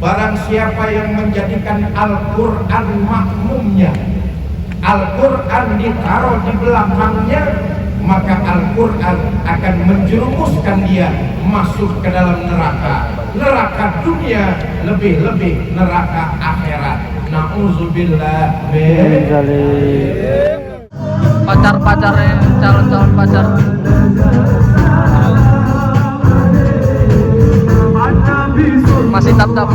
Barang siapa yang menjadikan Al-Quran makmumnya, Al-Quran ditaruh di belakangnya, maka Al-Quran akan menjerumuskan dia masuk ke dalam neraka. Neraka dunia, lebih-lebih neraka akhirat. Na'udzubillah. Pacar-pacarnya, calon-calon pacar. Masih tap-tap.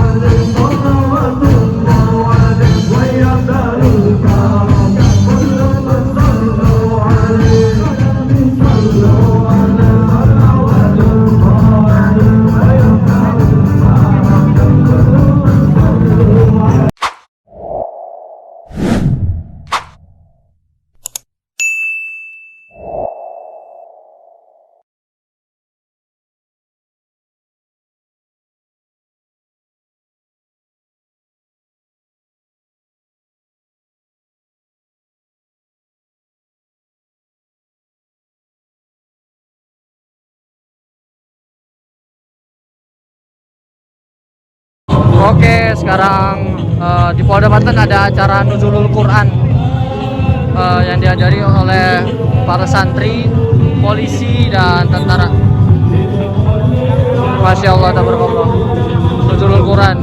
Oke, sekarang di Polda Banten ada acara Nuzulul Quran yang dihadiri oleh para santri, polisi, dan tentara. Masya Allah, tabarakallah. Nuzulul Quran,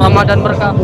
Ramadan berkah.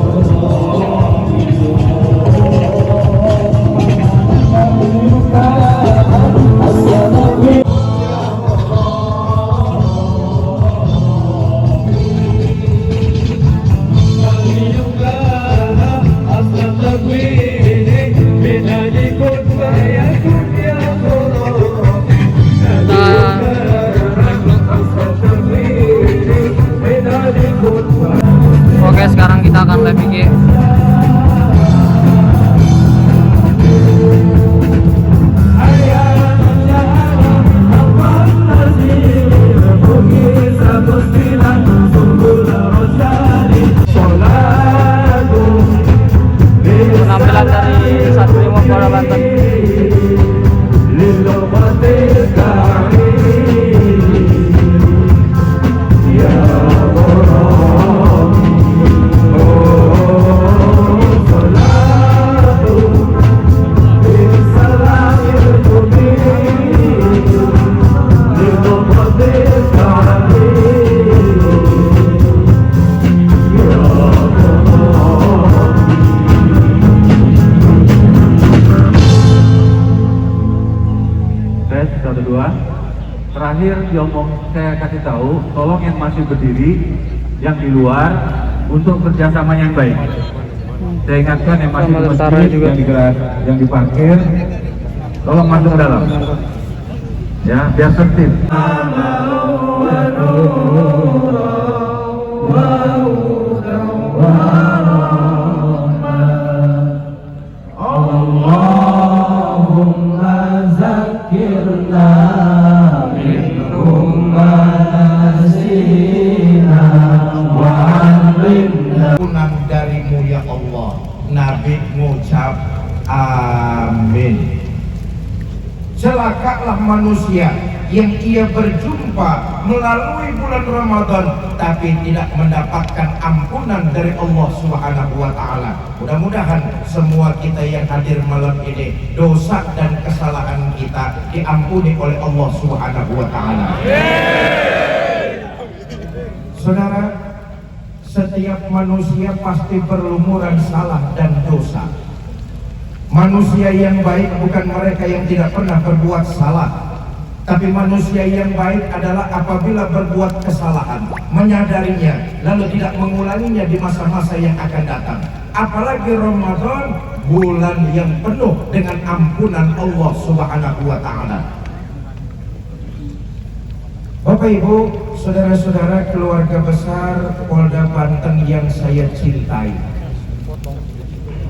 Oke, sekarang kita akan live IG. Penampilan dari Satrimo Polda Banten. Terakhir diomong, saya kasih tahu, tolong yang masih berdiri, yang di luar, untuk kerjasama yang baik. Saya ingatkan yang masih di masjid, yang di parkir, tolong masuk ke dalam, ya, biar tertib. Allahumma zakirna darimu ya Allah. Nabi ngucap amin. Celakalah manusia yang ia berjumpa melalui bulan Ramadan tapi tidak mendapatkan ampunan dari Allah Subhanahu wa taala. Mudah-mudahan semua kita yang hadir malam ini, dosa dan kesalahan kita diampuni oleh Allah Subhanahu wa taala. Saudara, setiap manusia pasti berlumuran salah dan dosa. Manusia yang baik bukan mereka yang tidak pernah berbuat salah, tapi manusia yang baik adalah apabila berbuat kesalahan, menyadarinya, lalu tidak mengulanginya di masa-masa yang akan datang. Apalagi Ramadan, bulan yang penuh dengan ampunan Allah Subhanahu wa taala. Bapak Ibu, saudara-saudara, keluarga besar Polda Banten yang saya cintai.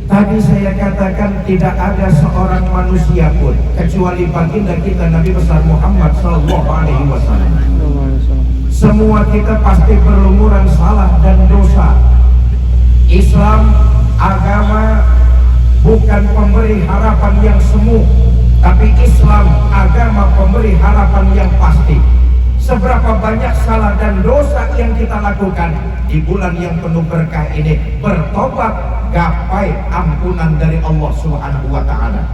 Tadi saya katakan tidak ada seorang manusia pun kecuali baginda kita Nabi besar Muhammad sallallahu alaihi wasallam. Semua kita pasti berlumuran salah dan dosa. Islam agama bukan pemberi harapan yang semu, tapi Islam agama pemberi harapan yang pasti. seberapa banyak salah dan dosa yang kita lakukan di bulan yang penuh berkah ini, bertobat, gapai ampunan dari Allah Subhanahu wa Ta'ala.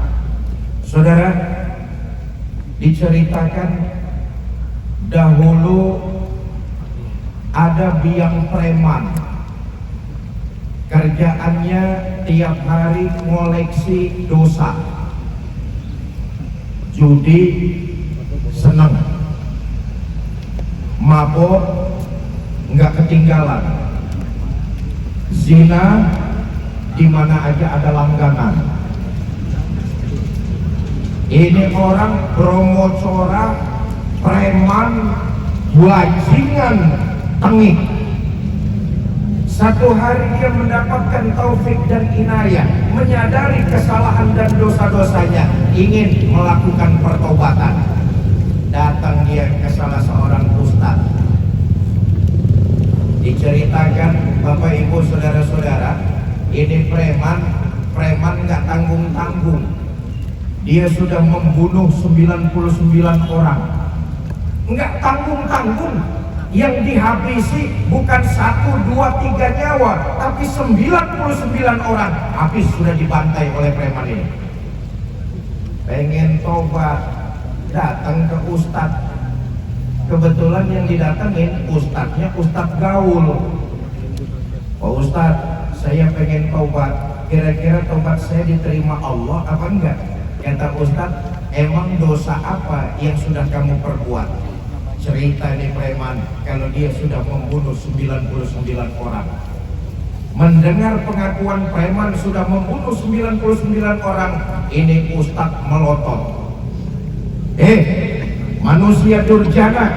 Saudara, diceritakan dahulu ada biang preman, kerjaannya tiap hari ngoleksi dosa, judi seneng, mabok nggak ketinggalan, zina di mana aja ada langganan. Ini orang bromocora, preman, bajingan, tengik. Satu hari dia mendapatkan taufik dan inayah, menyadari kesalahan dan dosa-dosanya, ingin melakukan pertobatan. Datang dia ke salah seorang ustaz. Diceritakan, Bapak Ibu saudara-saudara, ini preman nggak tanggung-tanggung. Dia sudah membunuh 99 orang. Nggak tanggung-tanggung. Yang dihabisi bukan 1, 2, 3 nyawa, tapi 99 orang habis, sudah dibantai oleh preman ini. Pengen tobat, datang ke ustadz. Kebetulan yang didatengin ustadznya ustadz gaul. Pak Ustadz, saya pengen tobat, kira-kira tobat saya diterima Allah apa enggak? Kata ustadz, emang dosa apa yang sudah kamu perbuat? Cerita ini preman, kalau dia sudah membunuh 99 orang. Mendengar pengakuan preman sudah membunuh 99 orang, ini ustadz melotot. Manusia durjana,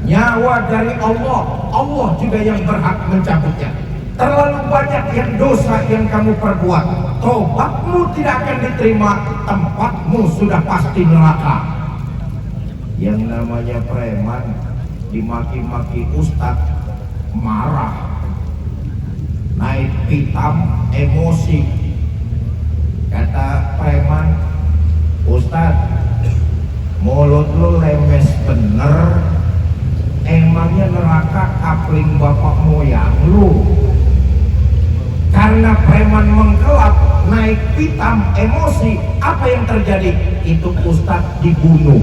nyawa dari Allah, Allah juga yang berhak mencabutnya. Terlalu banyak yang dosa yang kamu perbuat, tobatmu tidak akan diterima, tempatmu sudah pasti neraka. Yang namanya preman dimaki-maki ustadz, marah, naik pitam, emosi. Kata preman, ustadz, mulut lu lemes bener, emangnya neraka kapling bapak moyang lu? Karena preman mengkelap, naik pitam, emosi, apa yang terjadi? Itu ustadz dibunuh,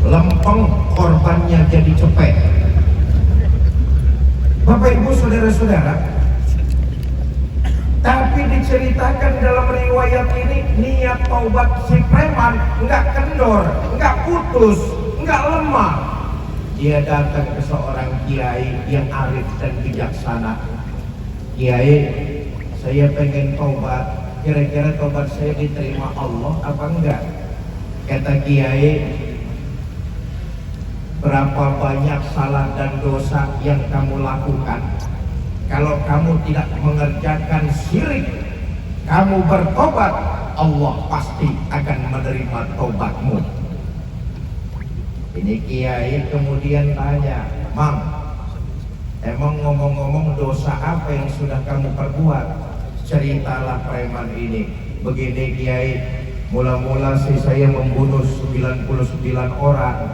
lempeng, korbannya jadi cepet. Bapak Ibu saudara-saudara, tapi diceritakan dalam riwayat ini, niat taubat si preman nggak kendor, nggak putus, nggak lemah. Dia datang ke seorang kiai yang arif dan bijaksana. Kiai, saya pengen taubat, kira-kira taubat saya diterima Allah apa enggak? Kata kiai, berapa banyak salah dan dosa yang kamu lakukan? Kalau kamu tidak mengerjakan syirik, kamu bertobat, Allah pasti akan menerima tobatmu. Ini kiai kemudian tanya, Mang, emang ngomong-ngomong dosa apa yang sudah kamu perbuat? Ceritalah preman ini. Begini kiai, mula-mula sih saya membunuh 99 orang.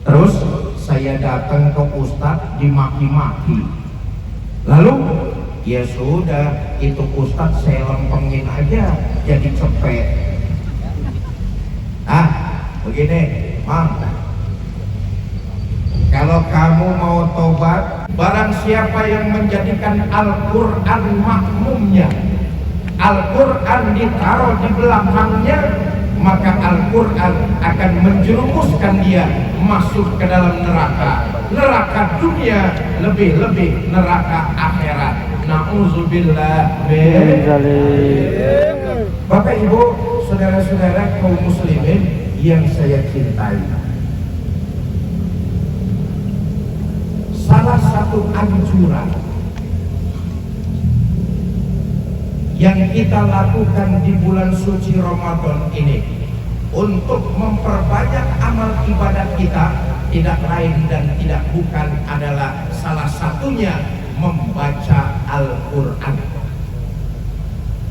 Terus saya datang ke ustadz, dimaki-maki. Lalu ya sudah, itu ustadz saya lempengin aja jadi cepet. Begini Mang, kalau kamu mau tobat, barang siapa yang menjadikan Al-Quran makmumnya, Al-Quran ditaruh di belakangnya, maka Al-Quran akan menjerumuskan dia masuk ke dalam neraka. Neraka dunia, lebih-lebih neraka akhirat. Na'udzubillah min dzalik. Bapak Ibu, saudara-saudara kaum muslimin yang saya cintai, salah satu anjuran yang kita lakukan di bulan suci Ramadan ini untuk memperbanyak amal ibadah kita, tidak lain dan tidak bukan adalah salah satunya membaca Al-Quran.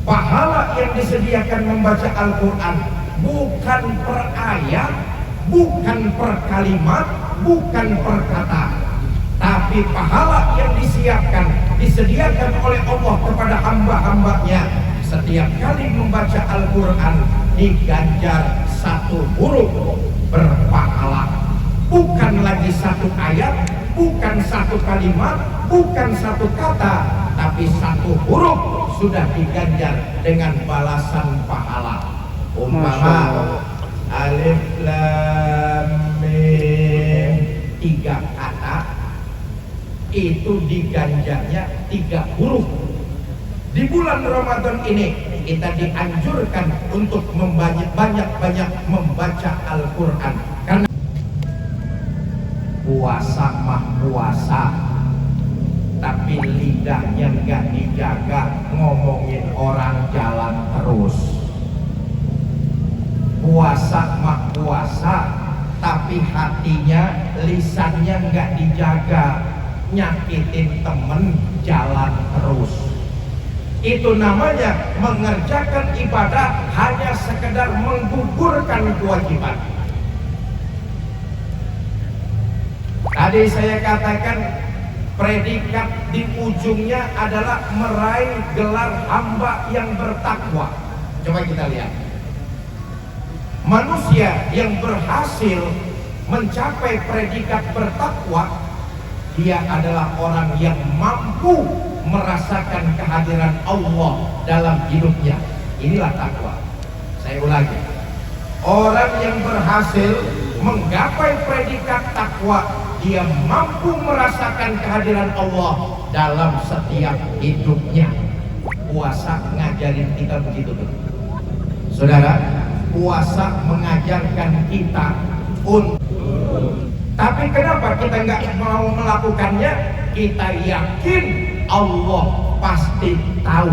Pahala yang disediakan membaca Al-Quran bukan per ayat, bukan per kalimat, bukan per kata, tapi pahala yang disediakan oleh Allah kepada hamba-hambanya setiap kali membaca Al-Quran diganjar 1 huruf berpahala, bukan lagi 1 ayat, bukan 1 kalimat, bukan 1 kata, tapi 1 huruf sudah diganjar dengan balasan pahala. Umpama alif lam mim 3 kata itu diganjarnya 3 huruf. Di bulan Ramadan ini kita dianjurkan untuk banyak-banyak membaca Al-Quran, karena puasa mah puasa, tapi lidahnya nggak dijaga, ngomongin orang jalan terus. Puasa mah puasa, tapi hatinya, lisannya nggak dijaga, nyakitin temen, jalan terus. Itu namanya mengerjakan ibadah hanya sekedar menggugurkan kewajiban. Tadi saya katakan predikat di ujungnya adalah meraih gelar hamba yang bertakwa. Coba kita lihat. Manusia yang berhasil mencapai predikat bertakwa, dia adalah orang yang mampu merasakan kehadiran Allah dalam hidupnya. Inilah takwa. Saya ulangi. Orang yang berhasil menggapai predikat takwa, dia mampu merasakan kehadiran Allah dalam setiap hidupnya. Puasa ngajarin kita begitu tuh. Saudara, puasa mengajarkan kita untuk, tapi kenapa kita nggak mau melakukannya? Kita yakin Allah pasti tahu.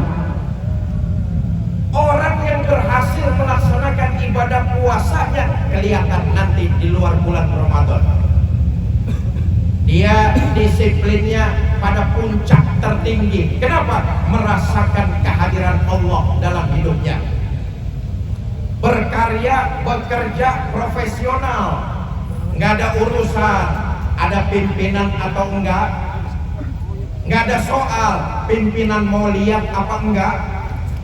Orang yang berhasil melaksanakan ibadah puasanya kelihatan nanti di luar bulan Ramadan. Dia disiplinnya pada puncak tertinggi. Kenapa? Merasakan kehadiran Allah dalam hidupnya. Berkarya, bekerja profesional, nggak ada urusan ada pimpinan atau enggak, nggak ada soal pimpinan mau lihat apa enggak,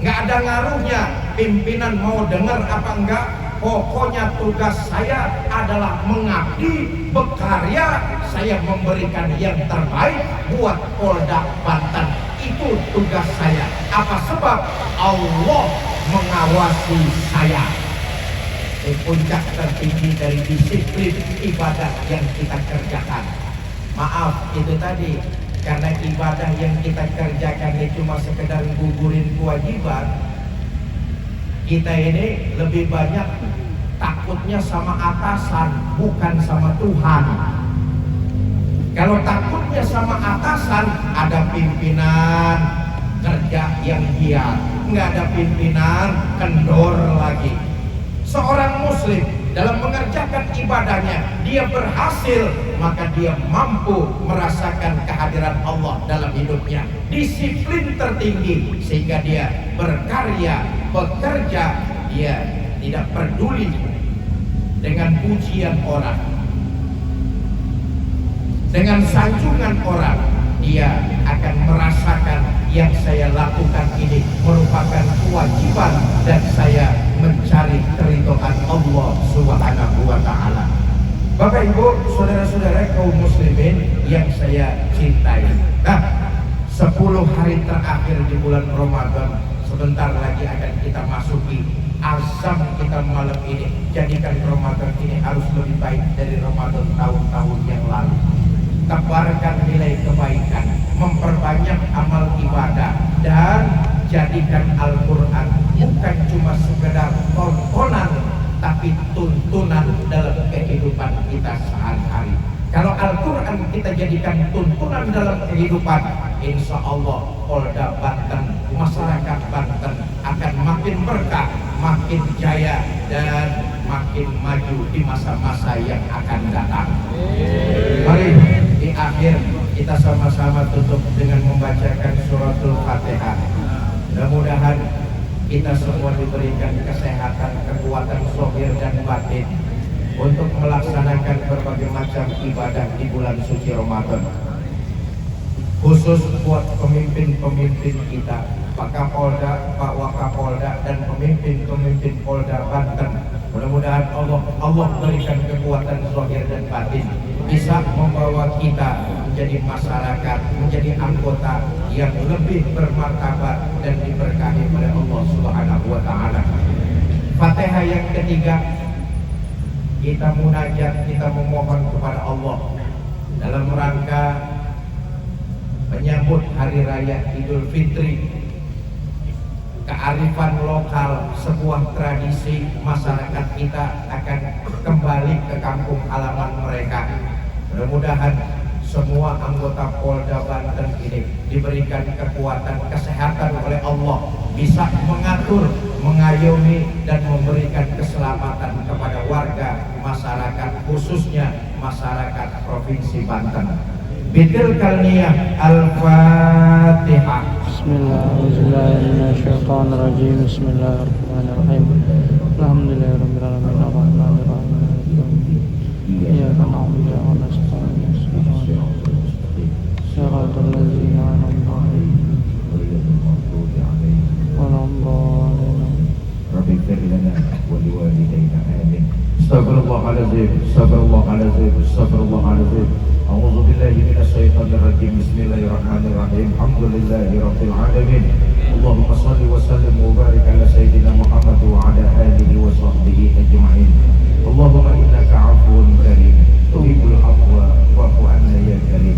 nggak ada ngaruhnya pimpinan mau dengar apa enggak. Pokoknya tugas saya adalah mengabdi, berkarya, saya memberikan yang terbaik buat Polda Banten. Itu tugas saya. Apa sebab? Allah mengawasi saya. Puncak tertinggi dari disiplin ibadah yang kita kerjakan. Maaf, itu tadi karena ibadah yang kita kerjakan ini cuma sekedar gugurin kewajiban. Kita ini lebih banyak takutnya sama atasan, bukan sama Tuhan. Kalau takutnya sama atasan, ada pimpinan kerja yang giat, nggak ada pimpinan kendor lagi. Seorang muslim dalam mengerjakan ibadahnya, dia berhasil, maka dia mampu merasakan kehadiran Allah dalam hidupnya. Disiplin tertinggi sehingga dia berkarya, bekerja, dia tidak peduli dengan pujian orang, dengan sanjungan orang. Dia akan merasakan yang saya lakukan ini merupakan kewajiban dan saya mencari keridhaan Allah Subhanahu wa ta'ala. Bapak Ibu, saudara-saudara kaum muslimin yang saya cintai. Nah, 10 hari terakhir di bulan Ramadan sebentar lagi akan kita masuki. Azam kita malam ini, jadikan Ramadan ini harus lebih baik dari Ramadan tahun-tahun yang lalu. Tebarkan nilai kebaikan, memperbanyak amal ibadah, dan jadikan Al-Quran bukan cuma sekedar tontonan, tapi tuntunan dalam kehidupan kita sehari-hari. Kalau Al-Quran kita jadikan tuntunan dalam kehidupan, insya Allah Polda Banten, masyarakat Banten akan makin berkah, makin jaya, dan makin maju di masa-masa yang akan datang. Mari di akhir kita sama-sama tutup dengan membacakan suratul Fatihah. Mudah-mudahan kita semua diberikan kesehatan, kekuatan zahir dan batin untuk melaksanakan berbagai macam ibadah di bulan suci Ramadan. Khusus buat pemimpin-pemimpin kita, Pak Kapolda, Pak Wakapolda, dan pemimpin-pemimpin Polda Banten. Mudah-mudahan Allah berikan kekuatan zahir dan batin, bisa membawa kita menjadi masyarakat, menjadi anggota yang lebih bermartabat dan diberkahi oleh Allah Subhanahu wa Ta'ala. Fatihah yang ketiga, kita munajat, kita memohon kepada Allah dalam rangka menyambut hari raya Idul Fitri. Kearifan lokal, sebuah tradisi masyarakat kita akan kembali ke kampung halaman mereka. Mudah-mudahan semua anggota Polda Banten ini diberikan kekuatan kesehatan oleh Allah, bisa mengatur, mengayomi dan memberikan keselamatan kepada warga masyarakat, khususnya masyarakat Provinsi Banten. Bidil kalniyah Al-Fatihah. Bismillahirrahmanirrahim. Bismillahirrahmanirrahim. Alhamdulillahirabbil alamin arrahmanir rahim. Iyyaka na'budu wa nasta'in. Shiratal ladzina an'amta 'alaihim ghairil Rabbi ighfir lana wa liwalidayna amin. Astagfirullahaladzim, astagfirullahaladzim, astagfirullahaladzim. A'udzu billahi minasyaitonir rajim. Bismillahirrahmanirrahim. Alhamdulillahi rabbil alamin. Allahumma shalli wa sallim wa barik ala sayyidina Muhammad wa ala alihi wa sahbihi ajma'in. Allahumma innaka 'afuwun karim, tuhibbul 'afwa fa'fu 'anna ya karim.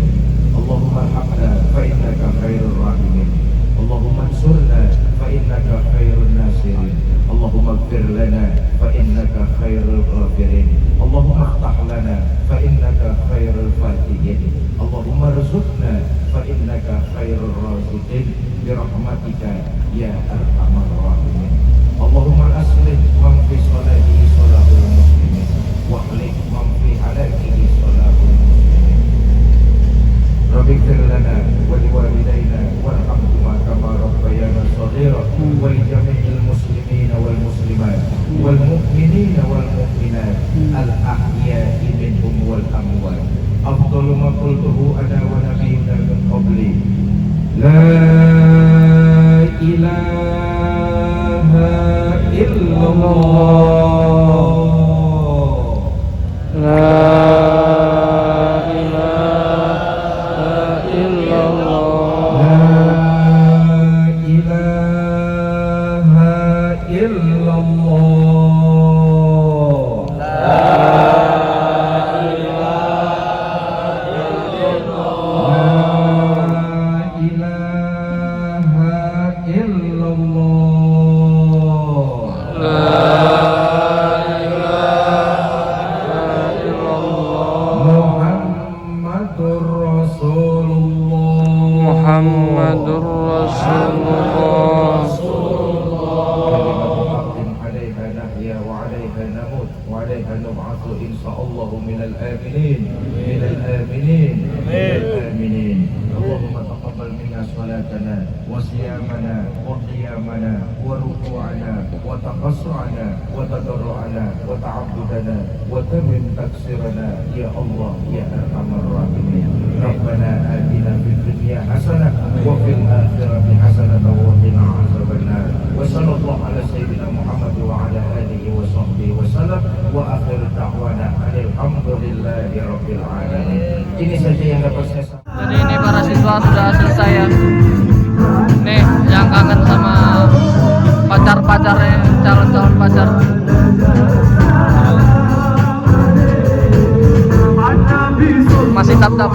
Allahumma arhamna fa innaka khairur rahimin. Allahumma ansurna fa innaka khairun nasirin. Allahumma ighfir lana fa innaka khairul ghafirin. Allahumma iftah lana fa innaka khairul fatihin. Allahumma rzuqna fa innaka khairur raziqin bi rahmatika ya arhamar rahimin. Allahumma aslih man fi salatihi salahul muslimin wa ahlih man fi halakihi salahul muslimin. Rabbi ighfir lana wa liwalidayna warhamhuma kama rabbayana shaghira wa li jami'il muslimina wal muslimat wal mu'minina wal mu'minat al ahya'i minhum wal amwat. Afdalu ma qultuhu ana wa nabiyyuna min qabli, la ilaha illallah, La Muhammadur Rasulullah. Allahumma taqabbal minna salatana wa siyamana wa qiyamana wa ruku'ana wa taqassu'ana wa tadarru'ana wa ta'abbudana wa tamim taksirana ya Allah ya arhamar rahimin. Rabbana atina fid dunya hasanah wa fil akhirati hasanah wa qina azabannar. Wa sallallahu ala sayyidina Muhammad wa ala alihi wa sahbihi wa sallam wa akhir da'wana alhamdulillahi rabbil alamin. Ini saja yang dapat saya sampaikan. Jadi ini para siswa sudah selesai ya. Nih yang kangen sama pacar-pacarnya, calon-calon pacar. Masih tap-tap.